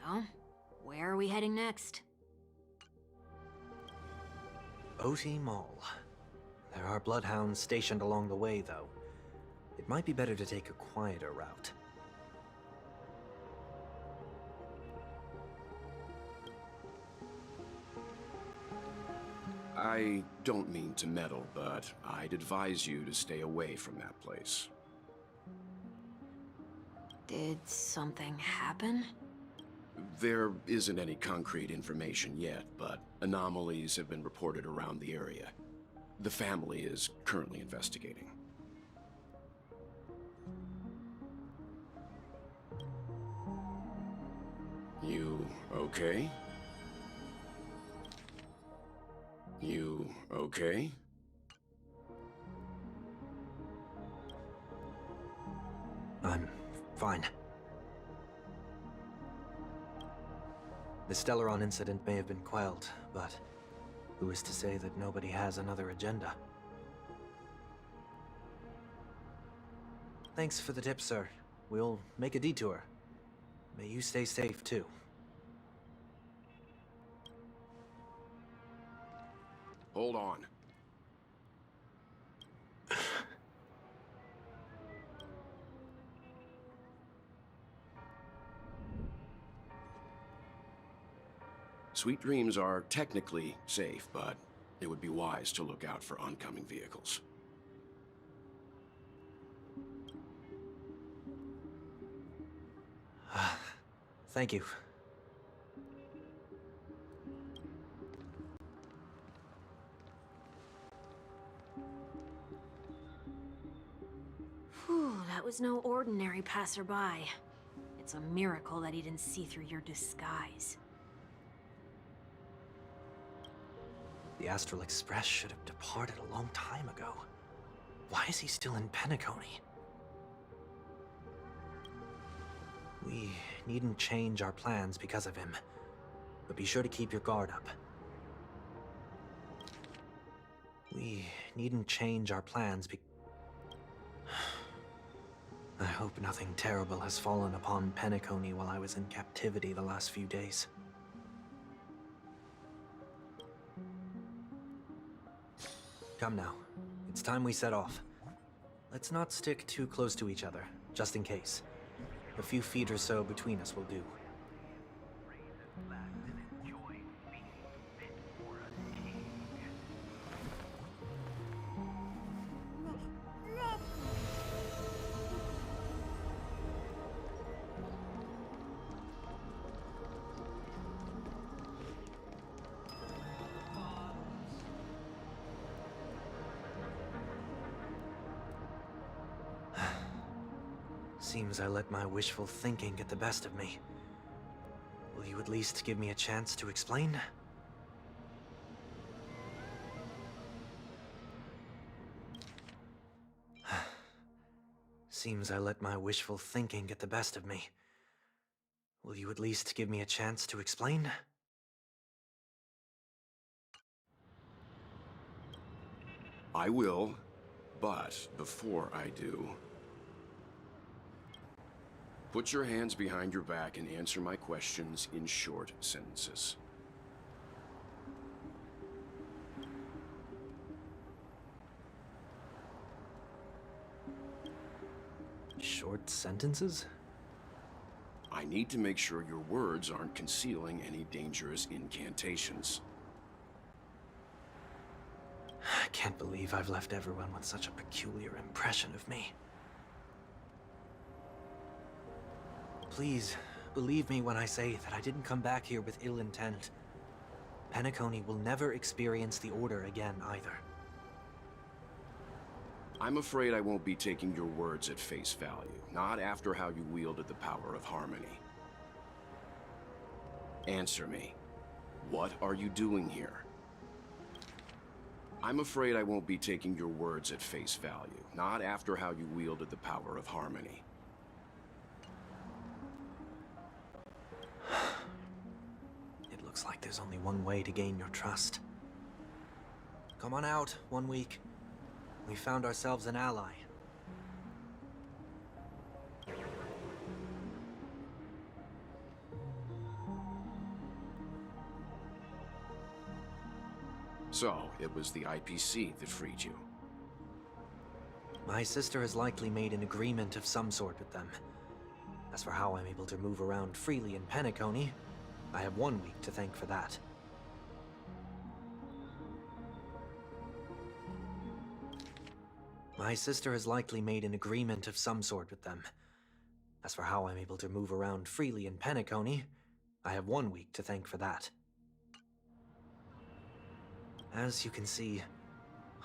So, where are we heading next? OT Mall. There are bloodhounds stationed along the way, though. It might be better to take a quieter route. I don't mean to meddle, but I'd advise you to stay away from that place. Did something happen? There isn't any concrete information yet, but anomalies have been reported around the area. The family is currently investigating. You okay? You okay? I'm fine. The Stellaron incident may have been quelled, but who is to say that nobody has another agenda? Thanks for the tip, sir. We'll make a detour. May you stay safe, too. Hold on. Sweet Dreams are technically safe, but it would be wise to look out for oncoming vehicles. Thank you. Whew, that was no ordinary passerby. It's a miracle that he didn't see through your disguise. The Astral Express should have departed a long time ago. Why is he still in Penacony? We needn't change our plans because of him, but be sure to keep your guard up. We needn't change our plans I hope nothing terrible has fallen upon Penacony while I was in captivity the last few days. Come now. It's time we set off. Let's not stick too close to each other, just in case. A few feet or so between us will do. Seems I let my wishful thinking get the best of me. Will you at least give me a chance to explain? Seems I let my wishful thinking get the best of me. Will you at least give me a chance to explain? I will, but before I do, put your hands behind your back and answer my questions in short sentences. Short sentences? I need to make sure your words aren't concealing any dangerous incantations. I can't believe I've left everyone with such a peculiar impression of me. Please, believe me when I say that I didn't come back here with ill intent. Penacony will never experience the Order again, either. I'm afraid I won't be taking your words at face value, not after how you wielded the power of harmony. Answer me. What are you doing here? I'm afraid I won't be taking your words at face value, not after how you wielded the power of harmony. It looks like there's only one way to gain your trust. Come on out, 1 week. We found ourselves an ally. So, it was the IPC that freed you. My sister has likely made an agreement of some sort with them. As for how I'm able to move around freely in Penacony, I have 1 week to thank for that. My sister has likely made an agreement of some sort with them. As for how I'm able to move around freely in Penacony, I have 1 week to thank for that. As you can see,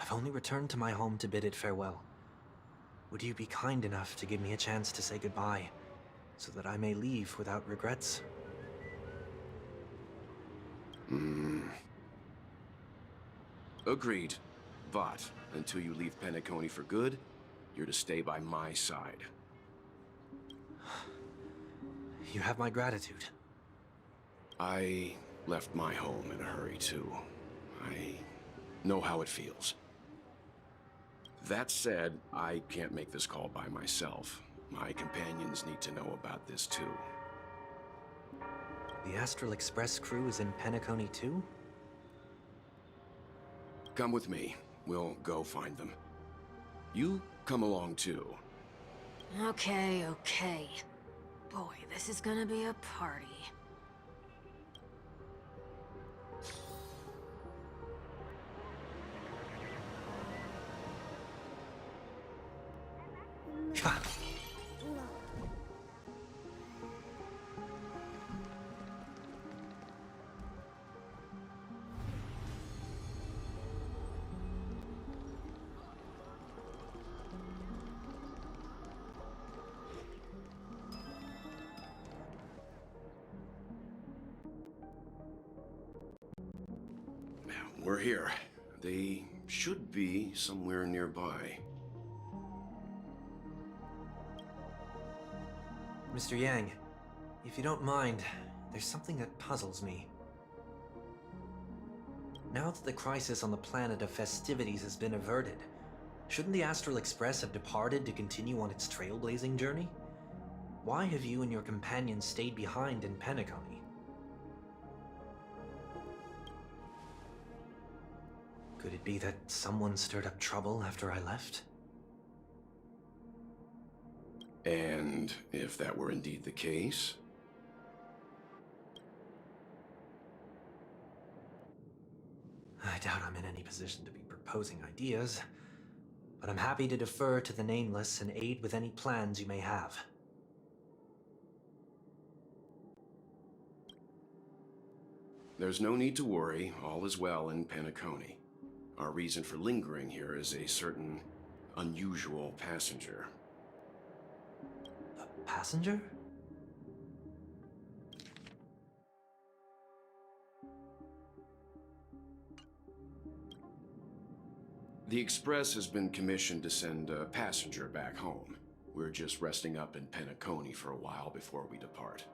I've only returned to my home to bid it farewell. Would you be kind enough to give me a chance to say goodbye, so that I may leave without regrets? Agreed. But, until you leave Penacony for good, you're to stay by my side. You have my gratitude. I left my home in a hurry, too. I know how it feels. That said, I can't make this call by myself. My companions need to know about this, too. The Astral Express crew is in Penacony too? Come with me. We'll go find them. You come along, too. Okay, okay. Boy, this is gonna be a party. We're here. They should be somewhere nearby. Mr. Yang, if you don't mind, there's something that puzzles me. Now that the crisis on the planet of festivities has been averted, shouldn't the Astral Express have departed to continue on its trailblazing journey? Why have you and your companions stayed behind in Penacony? Could it be that someone stirred up trouble after I left? And if that were indeed the case? I doubt I'm in any position to be proposing ideas, but I'm happy to defer to the Nameless and aid with any plans you may have. There's no need to worry. All is well in Penacony. Our reason for lingering here is a certain unusual passenger. A passenger? The Express has been commissioned to send a passenger back home. We're just resting up in Penacony for a while before we depart.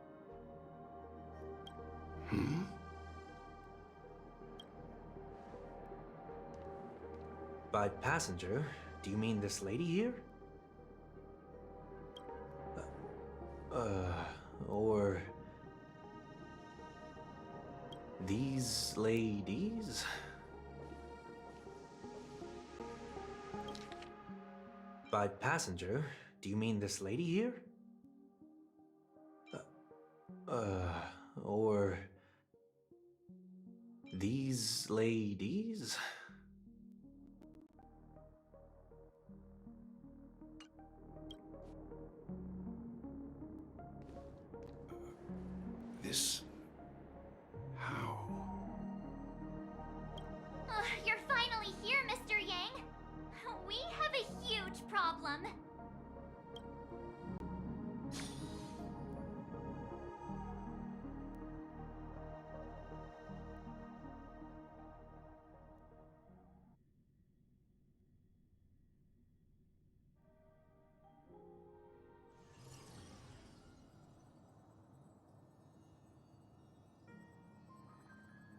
By passenger, do you mean this lady here? Or... these ladies? By passenger, do you mean this lady here? Or... these ladies? This... how? You're finally here, Mr. Yang. We have a huge problem.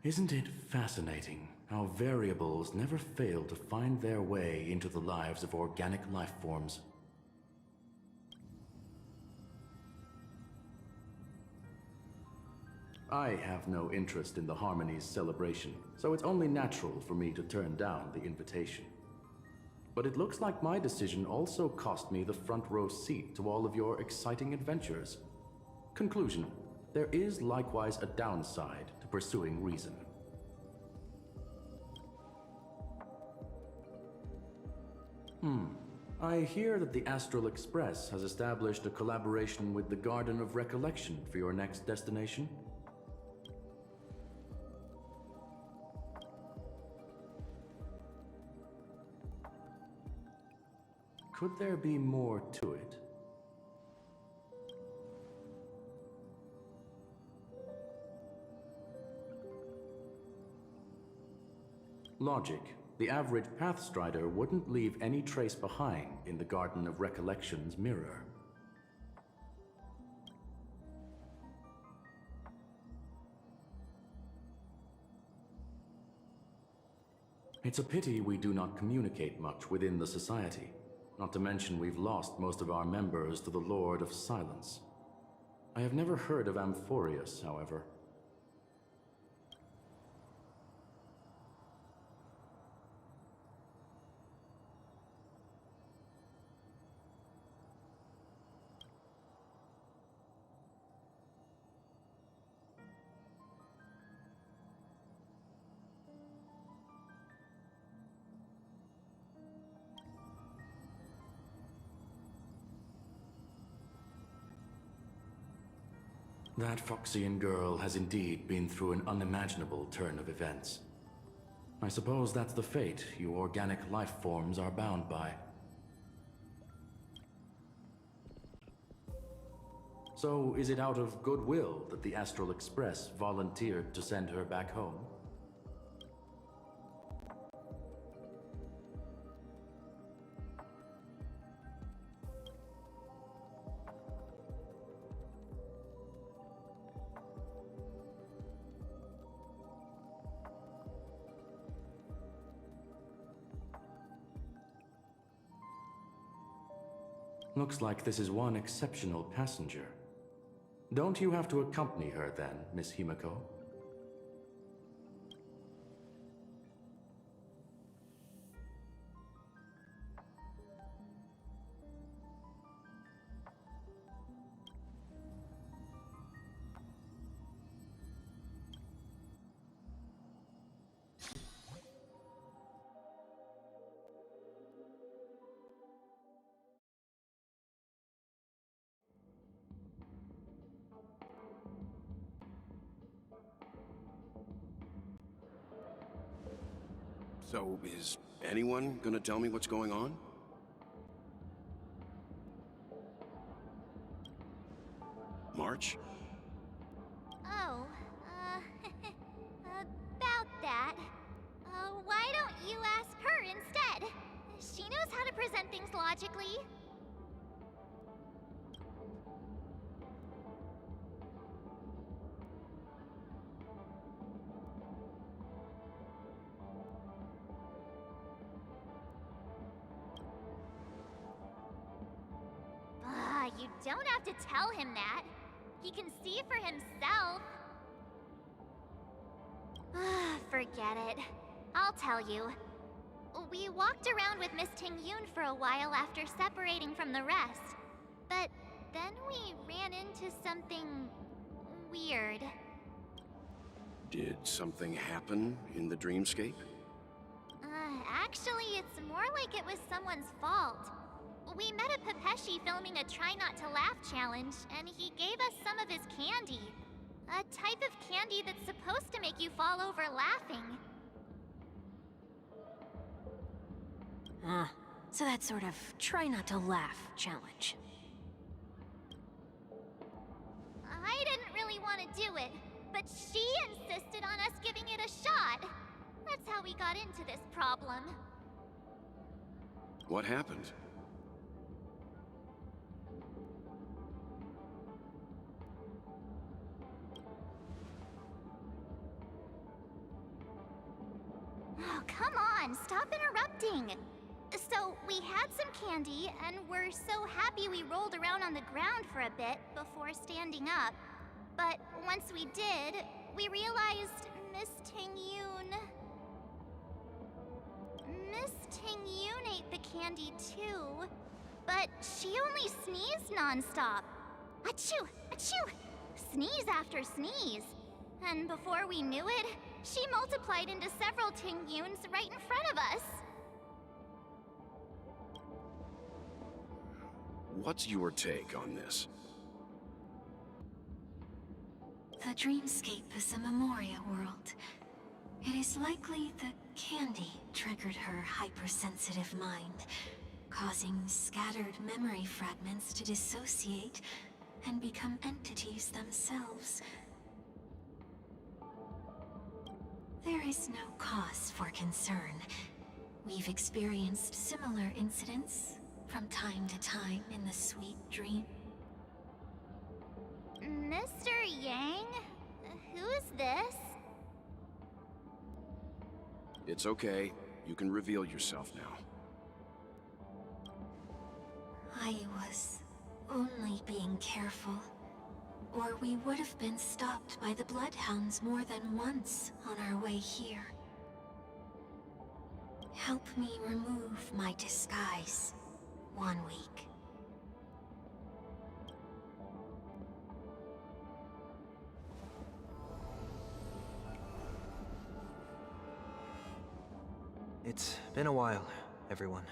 Isn't it fascinating how variables never fail to find their way into the lives of organic life forms? I have no interest in the Harmony's celebration, so it's only natural for me to turn down the invitation. But it looks like my decision also cost me the front row seat to all of your exciting adventures. Conclusion: there is likewise a downside to pursuing reason. I hear that the Astral Express has established a collaboration with the Garden of Recollection for your next destination. Could there be more to it? Logic. The average Pathstrider wouldn't leave any trace behind in the Garden of Recollection's mirror. It's a pity we do not communicate much within the Society. Not to mention we've lost most of our members to the Lord of Silence. I have never heard of Amphorius, however. That Foxian girl has indeed been through an unimaginable turn of events. I suppose that's the fate you organic life forms are bound by. So, is it out of goodwill that the Astral Express volunteered to send her back home? Looks like this is one exceptional passenger. Don't you have to accompany her then, Miss Himiko? So, is anyone gonna tell me what's going on? March? Oh, about that. Why don't you ask her instead? She knows how to present things logically. You don't have to tell him that. He can see for himself. Forget it. I'll tell you. We walked around with Miss Ting-Yun for a while after separating from the rest. But then we ran into something weird. Did something happen in the dreamscape? Actually, it's more like it was someone's fault. We met a Pepeshi filming a Try Not to Laugh challenge, and he gave us some of his candy. A type of candy that's supposed to make you fall over laughing. So that sort of try not to laugh challenge. I didn't really want to do it, but she insisted on us giving it a shot. That's how we got into this problem. What happened? Oh, come on, stop interrupting. So, we had some candy, and we're so happy we rolled around on the ground for a bit before standing up. But once we did, we realized Miss Ting-Yoon... Miss Ting-Yoon ate the candy too, but she only sneezed nonstop. Achoo! Achoo! Sneeze after sneeze. And before we knew it, she multiplied into several Ting-Yoons right in front of us. What's your take on this? The dreamscape is a Memoria world. It is likely the candy triggered her hypersensitive mind, causing scattered memory fragments to dissociate and become entities themselves. There is no cause for concern. We've experienced similar incidents from time to time in the sweet dream. Mr. Yang? Who's this? It's okay. You can reveal yourself now. I was only being careful, or we would have been stopped by the Bloodhounds more than once on our way here. Help me remove my disguise. 1 week. It's been a while, everyone.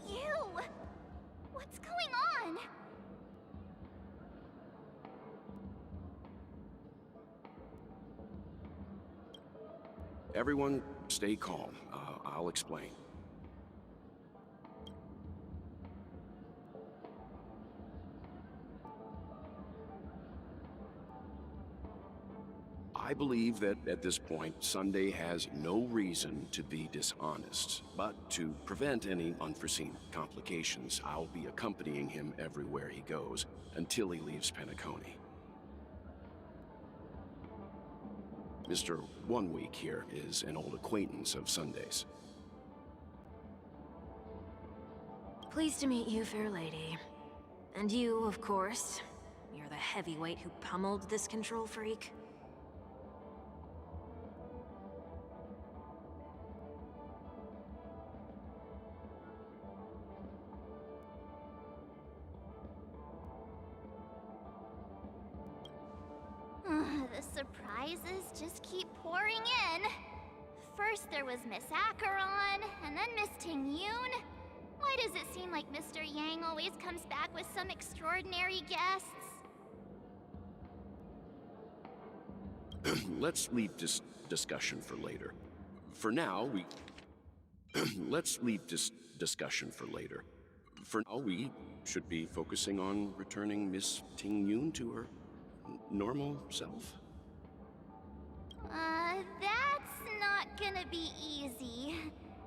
You! What's going on? Everyone, stay calm. I'll explain. I believe that at this point, Sunday has no reason to be dishonest. But to prevent any unforeseen complications, I'll be accompanying him everywhere he goes until he leaves Penacony. Mr. 1 Week here is an old acquaintance of Sunday's. Pleased to meet you, fair lady. And you, of course. You're the heavyweight who pummeled this control freak. The surprises just keep pouring in. First there was Miss Acheron, and then Miss Ting-Yoon. Why does it seem like Mr. Yang always comes back with some extraordinary guests? Let's leave this discussion for later. For now, we... Let's leave this discussion for later. For now, we should be focusing on returning Miss Ting-Yoon to her normal self. That's not gonna be easy.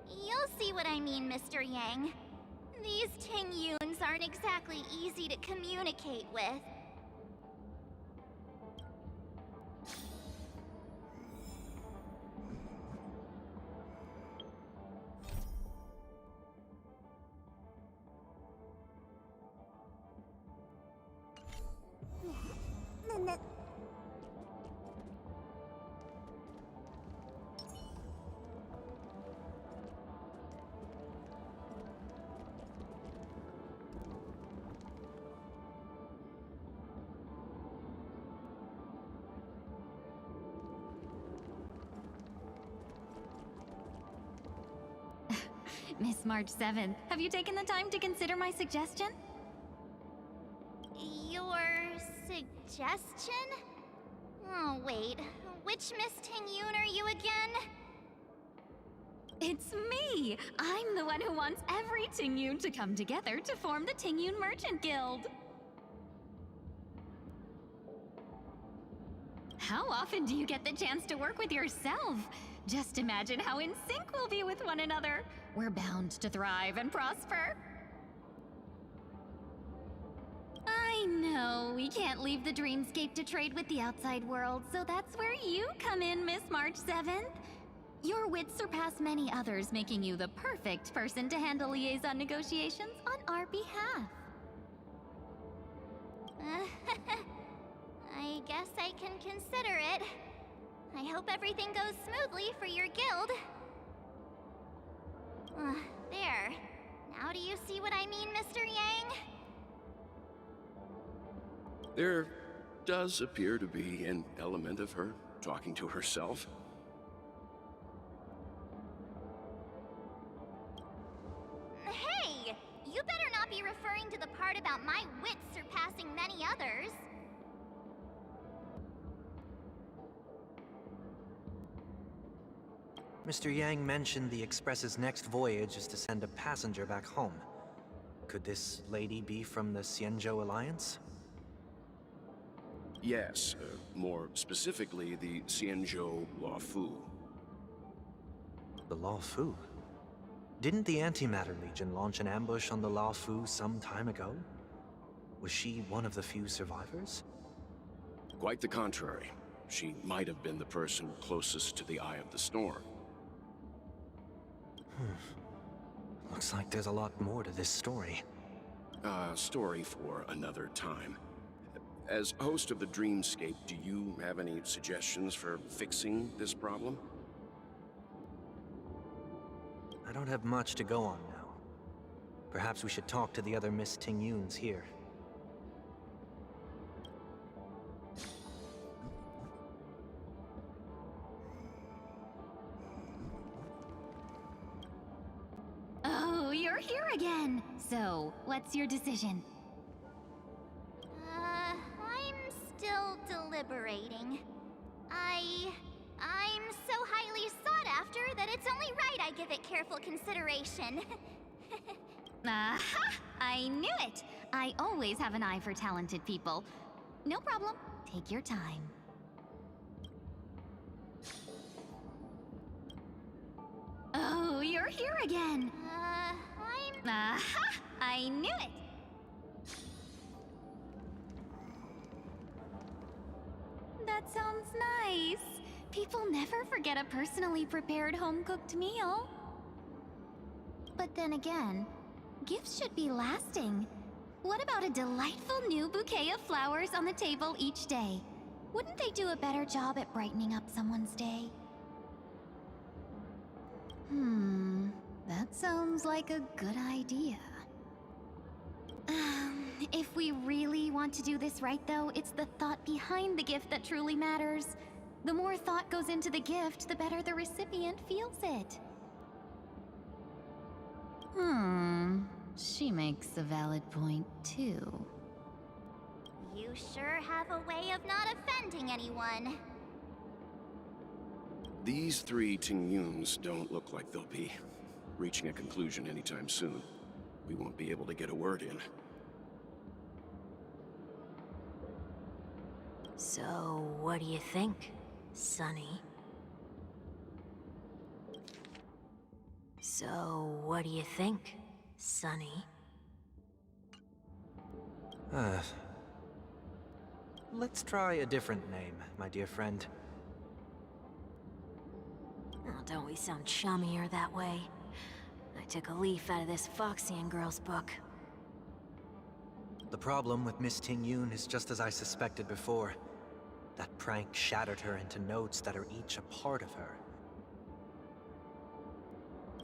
You'll see what I mean, Mr. Yang. These Ting-Yoons aren't exactly easy to communicate with. Miss March 7th, have you taken the time to consider my suggestion? Your suggestion? Oh, wait. Which Miss Ting-Yoon are you again? It's me! I'm the one who wants every Ting-Yoon to come together to form the Ting-Yoon Merchant Guild. How often do you get the chance to work with yourself? Just imagine how in sync we'll be with one another. We're bound to thrive and prosper. I know we can't leave the dreamscape to trade with the outside world, so that's where you come in, Miss March 7th. Your wits surpass many others, making you the perfect person to handle liaison negotiations on our behalf. I guess I can consider it. I hope everything goes smoothly for your guild. There. Now do you see what I mean, Mr. Yang? There does appear to be an element of her talking to herself. Hey! You better not be referring to the part about my wits surpassing many others. Mr. Yang mentioned the Express's next voyage is to send a passenger back home. Could this lady be from the Xianzhou Alliance? Yes, more specifically, the Xianzhou Luofu. The Luofu? Didn't the Antimatter Legion launch an ambush on the Luofu some time ago? Was she one of the few survivors? Quite the contrary. She might have been the person closest to the Eye of the Storm. Looks like there's a lot more to this story. Story for another time. As host of the Dreamscape, do you have any suggestions for fixing this problem? I don't have much to go on now. Perhaps we should talk to the other Miss Tingyuns here. Oh, you're here again! So, what's your decision? I'm still deliberating. I'm so highly sought after that it's only right I give it careful consideration. Aha! I knew it! I always have an eye for talented people. No problem. Take your time. Oh, you're here again! Aha! I knew it! That sounds nice. People never forget a personally prepared home-cooked meal. But then again, gifts should be lasting. What about a delightful new bouquet of flowers on the table each day? Wouldn't they do a better job at brightening up someone's day? That sounds like a good idea. If we really want to do this right, though, it's the thought behind the gift that truly matters. The more thought goes into the gift, the better the recipient feels it. She makes a valid point, too. You sure have a way of not offending anyone. These three Tingyuns don't look like they'll be reaching a conclusion anytime soon. We won't be able to get a word in. So, what do you think, Sonny? So, what do you think, Sonny? Let's try a different name, my dear friend. Oh, don't we sound chummier that way? I took a leaf out of this Foxian girl's book. The problem with Miss Tingyun is just as I suspected before. That prank shattered her into notes that are each a part of her.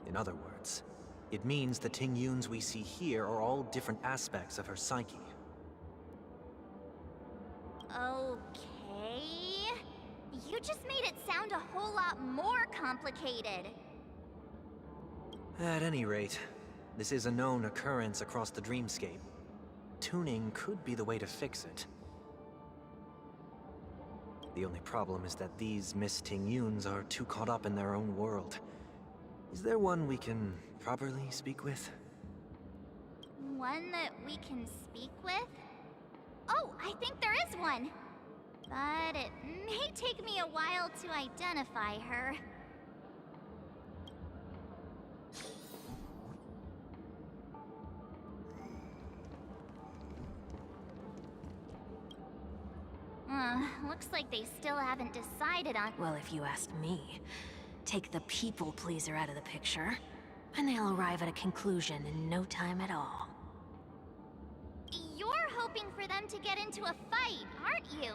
In other words, it means the Tingyuns we see here are all different aspects of her psyche. Okay. You just made it sound a whole lot more complicated. At any rate, this is a known occurrence across the Dreamscape. Tuning could be the way to fix it. The only problem is that these Miss Tingyuns are too caught up in their own world. Is there one we can properly speak with? One that we can speak with? Oh, I think there is one. But it may take me a while to identify her. Looks like they still haven't decided on... Well, if you ask me, Take the people pleaser out of the picture, and they'll arrive at a conclusion in no time at all. You're hoping for them to get into a fight, aren't you?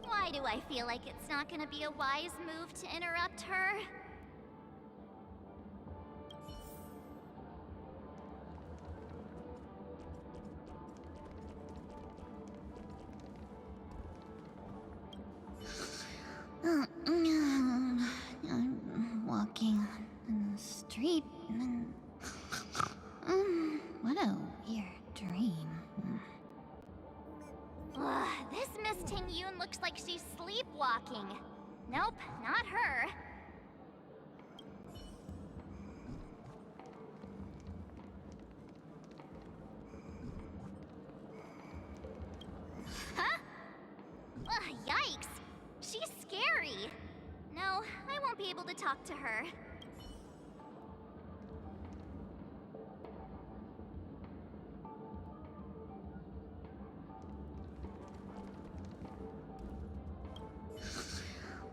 Why do I feel like it's not gonna be a wise move to interrupt her? I'm walking in the street and... what a weird dream. Ugh, this Miss Ting-Yoon looks like she's sleepwalking. Nope, not her. Huh? Ugh, yikes! She's scary. No, I won't be able to talk to her.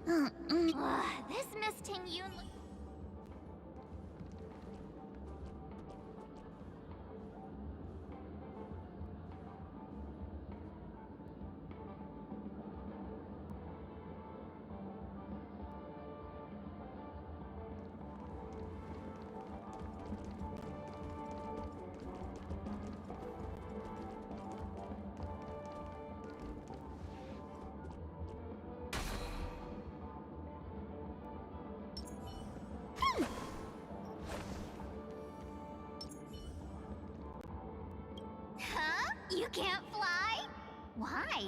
Ugh, this Miss Ting-Yoon Huh? You can't fly? Why?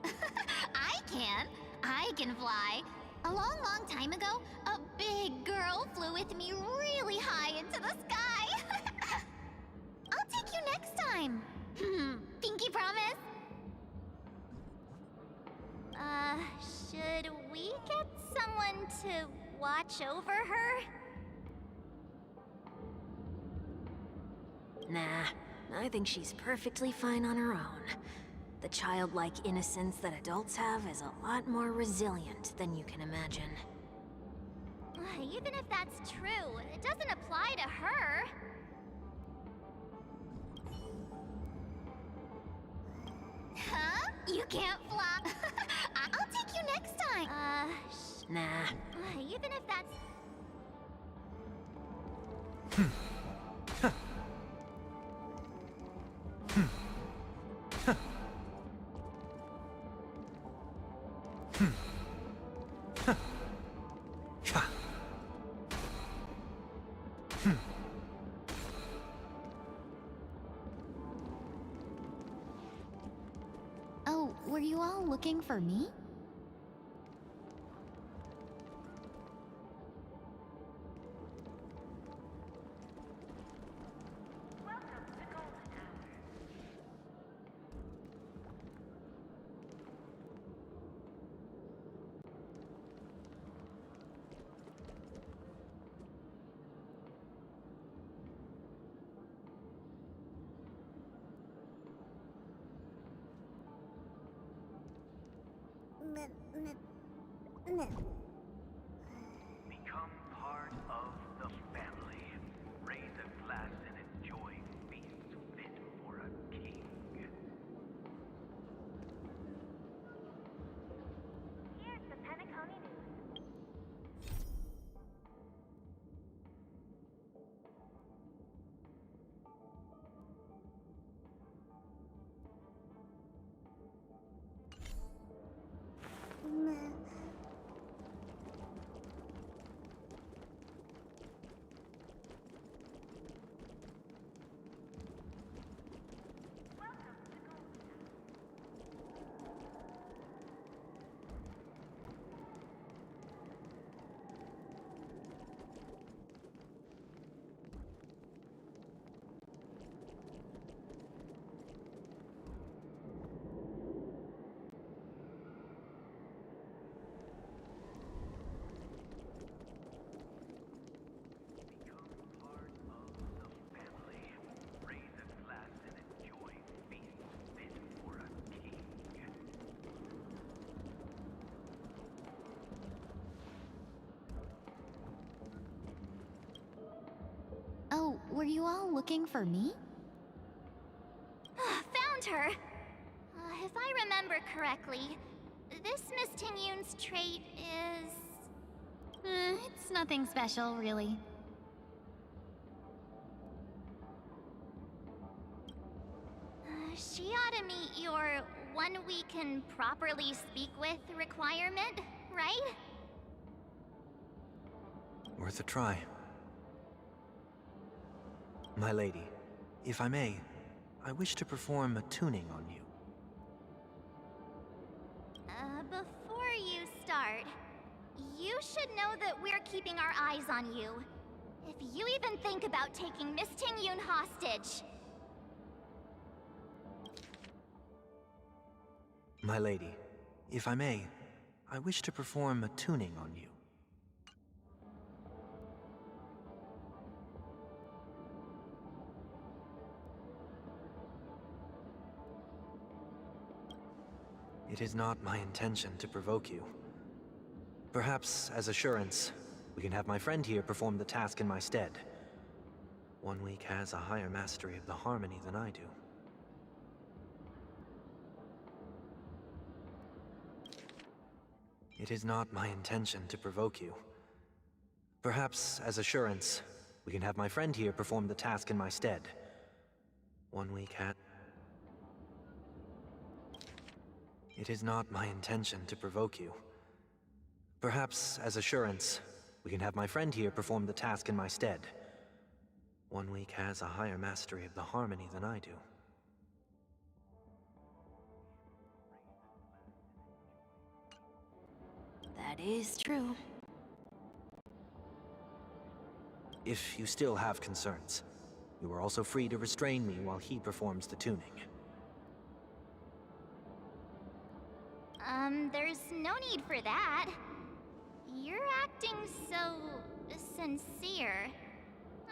I can. I can fly. A long, long time ago, a big girl flew with me really high into the sky. I'll take you next time. Pinky promise? Should we get someone to watch over her? Nah, I think she's perfectly fine on her own. The childlike innocence that adults have is a lot more resilient than you can imagine. Even if that's true, it doesn't apply to her. Huh? You can't fly? I'll take you next time. Nah. Even if that's... Oh, were you all looking for me? Become part of the family. Raise a glass and enjoy feast fit for a king. Here's the Penacony News. Become part of the family. Raise a glass and enjoy feast fit for a king. Oh, were you all looking for me? Found her! If I remember correctly, this Miss Tingyun's trait is... It's nothing special, really. She ought to meet your one we can properly speak with requirement, right? Worth a try. My lady, if I may, I wish to perform a tuning on you. Before you start, you should know that we're keeping our eyes on you. If you even think about taking Miss Tingyun hostage... My lady, if I may, I wish to perform a tuning on you. It is not my intention to provoke you. Perhaps, as assurance, we can have my friend here perform the task in my stead. One week has a higher mastery of the harmony than I do. It is not my intention to provoke you. Perhaps, as assurance, we can have my friend here perform the task in my stead. One week has... It is not my intention to provoke you. Perhaps, as assurance, we can have my friend here perform the task in my stead. One week has a higher mastery of the harmony than I do. That is true. If you still have concerns, you are also free to restrain me while he performs the tuning. There's no need for that. You're acting so... sincere.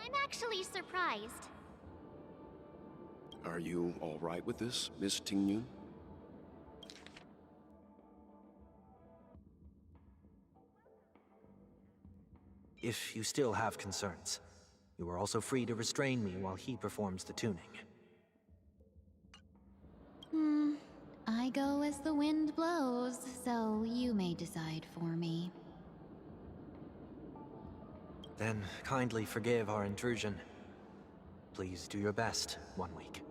I'm actually surprised. Are you all right with this, Miss Tingyun? If you still have concerns, you are also free to restrain me while he performs the tuning. I go as the wind blows, so you may decide for me. Then kindly forgive our intrusion. Please do your best, 1 week.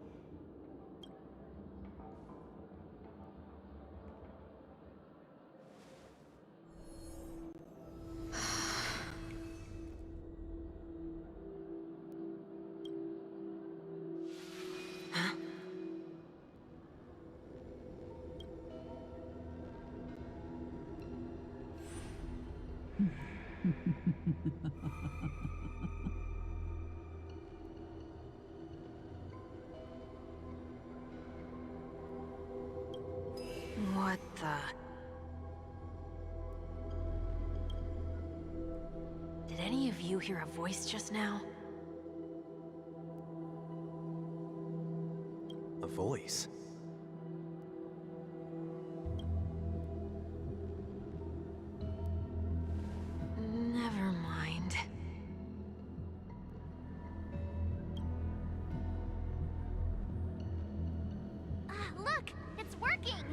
What the... Did any of you hear a voice just now? A voice? Look, it's working!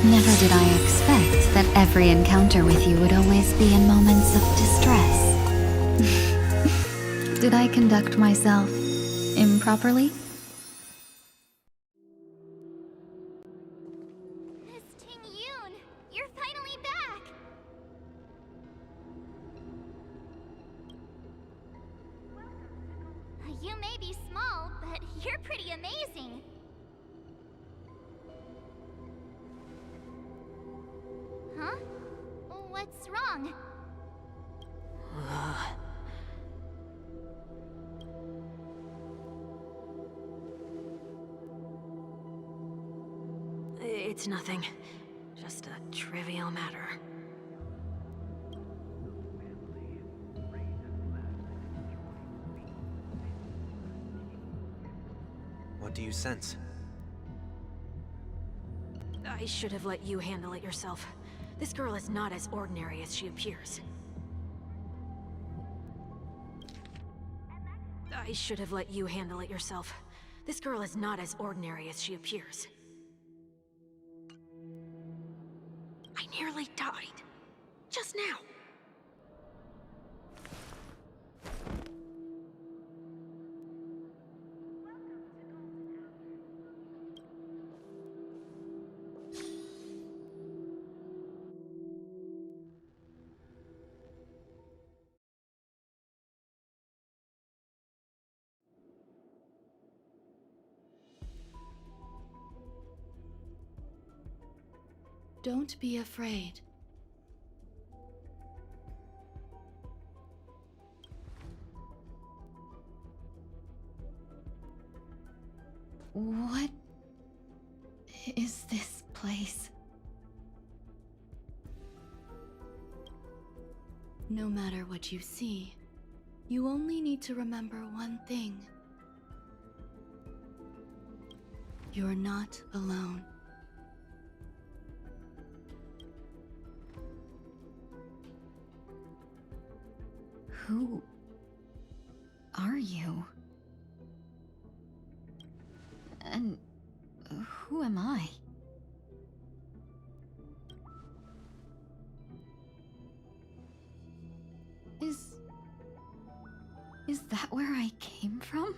Never did I expect that every encounter with you would always be in moments of distress. Did I conduct myself improperly? Miss Ting Yoon, you're finally back! You may be small, but you're pretty amazing. Huh? What's wrong? It's nothing. Just a trivial matter. What do you sense? I should have let you handle it yourself. This girl is not as ordinary as she appears. I should have let you handle it yourself. This girl is not as ordinary as she appears. I nearly died. Just now. Don't be afraid. What is this place? No matter what you see, you only need to remember one thing. You're not alone. Who are you? And who am I? Is that where I came from?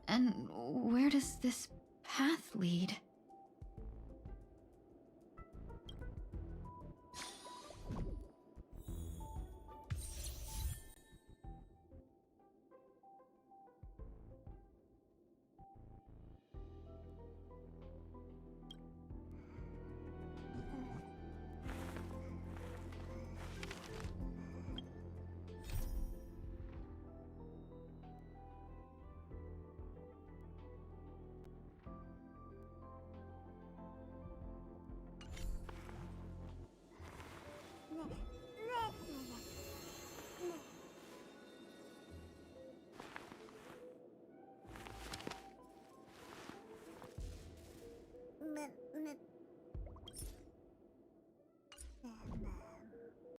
And where does this path lead?